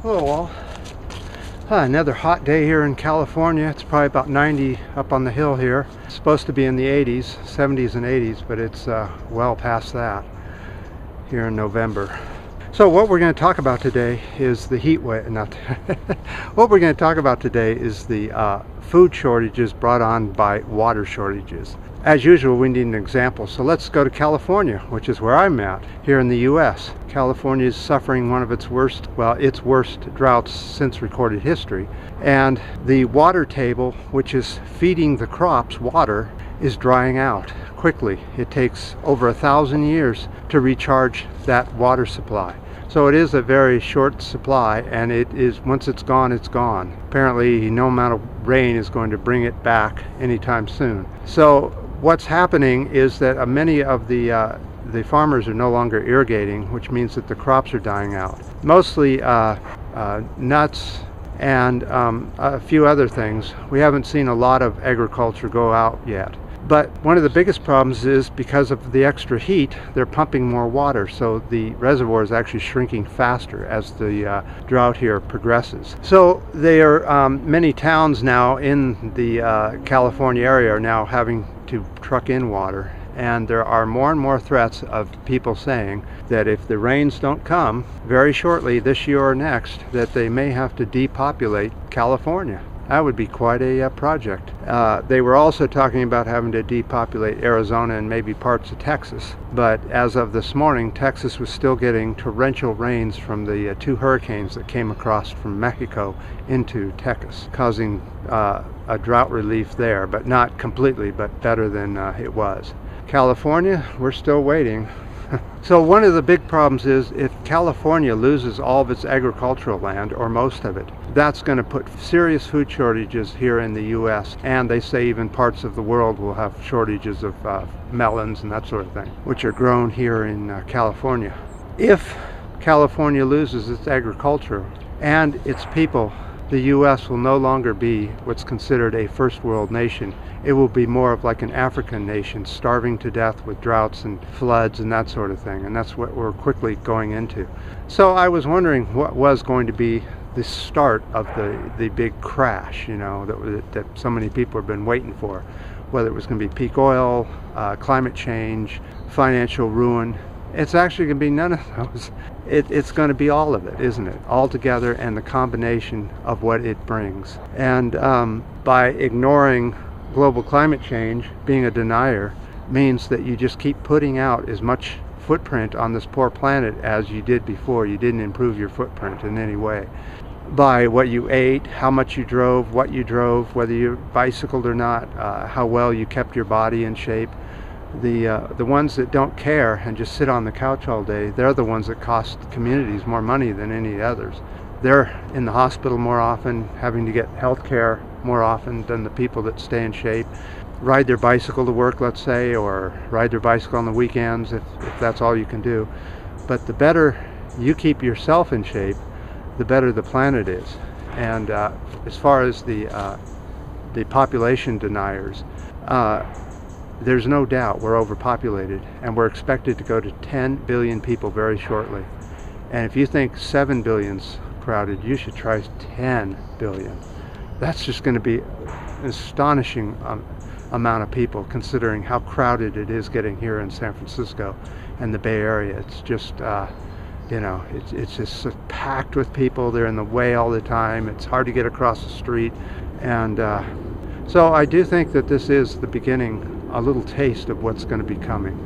Hello all. Another hot day here in California. It's probably about 90 up on the hill here. It's supposed to be in the 80s, 70s and 80s, but it's well past that here in November. So what we're going to talk about today is the heat wave. What we're going to talk about today is the food shortages brought on by water shortages. As usual, we need an example. So let's go to California, which is where I'm at, here in the U.S. California is suffering one of its worst droughts since recorded history. And the water table, which is feeding the crops water, is drying out quickly. It takes over 1,000 years to recharge that water supply. So it is a very short supply, and it is, once it's gone, it's gone. Apparently no amount of rain is going to bring it back anytime soon. So what's happening is that many of the farmers are no longer irrigating, which means that the crops are dying out. Mostly nuts and a few other things. We haven't seen a lot of agriculture go out yet. But one of the biggest problems is because of the extra heat, they're pumping more water, so the reservoir is actually shrinking faster as the drought here progresses. So there are many towns now in the California area are now having to truck in water, and there are more and more threats of people saying that if the rains don't come very shortly this year or next, that they may have to depopulate California. That would be quite a project. They were also talking about having to depopulate Arizona and maybe parts of Texas. But as of this morning, Texas was still getting torrential rains from the two hurricanes that came across from Mexico into Texas, causing a drought relief there, but not completely, but better than it was. California, we're still waiting. So one of the big problems is if California loses all of its agricultural land, or most of it, that's going to put serious food shortages here in the U.S. And they say even parts of the world will have shortages of melons and that sort of thing, which are grown here in California. If California loses its agriculture and its people, the U.S. will no longer be what's considered a first world nation. It will be more of like an African nation, starving to death with droughts and floods and that sort of thing. And that's what we're quickly going into. So I was wondering what was going to be the start of the big crash, you know, that so many people have been waiting for. Whether it was going to be peak oil, climate change, financial ruin. It's actually going to be none of those. It's going to be all of it, isn't it? All together, and the combination of what it brings. And by ignoring global climate change, being a denier, means that you just keep putting out as much footprint on this poor planet as you did before. You didn't improve your footprint in any way. By what you ate, how much you drove, what you drove, whether you bicycled or not, how well you kept your body in shape. The ones that don't care and just sit on the couch all day, they're the ones that cost communities more money than any others. They're in the hospital more often, having to get health care more often than the people that stay in shape, ride their bicycle to work, let's say, or ride their bicycle on the weekends if that's all you can do. But the better you keep yourself in shape, the better the planet is. And as far as the population deniers, there's no doubt we're overpopulated, and we're expected to go to 10 billion people very shortly. And if you think 7 billion's crowded, you should try 10 billion. That's just going to be an astonishing amount of people, considering how crowded it is getting here in San Francisco and the Bay Area. It's just, you know, it's just packed with people. They're in the way all the time. It's hard to get across the street. And so I do think that this is the beginning, a little taste of what's going to be coming.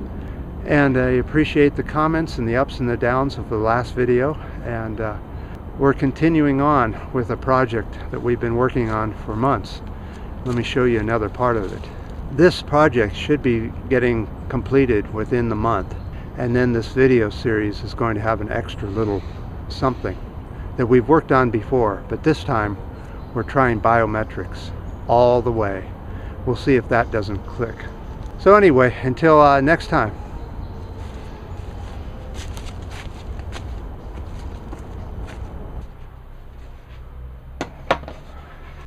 And I appreciate the comments and the ups and the downs of the last video. And we're continuing on with a project that we've been working on for months. Let me show you another part of it. This project should be getting completed within the month. And then this video series is going to have an extra little something that we've worked on before. But this time we're trying biometrics all the way. We'll see if that doesn't click. So anyway, until next time.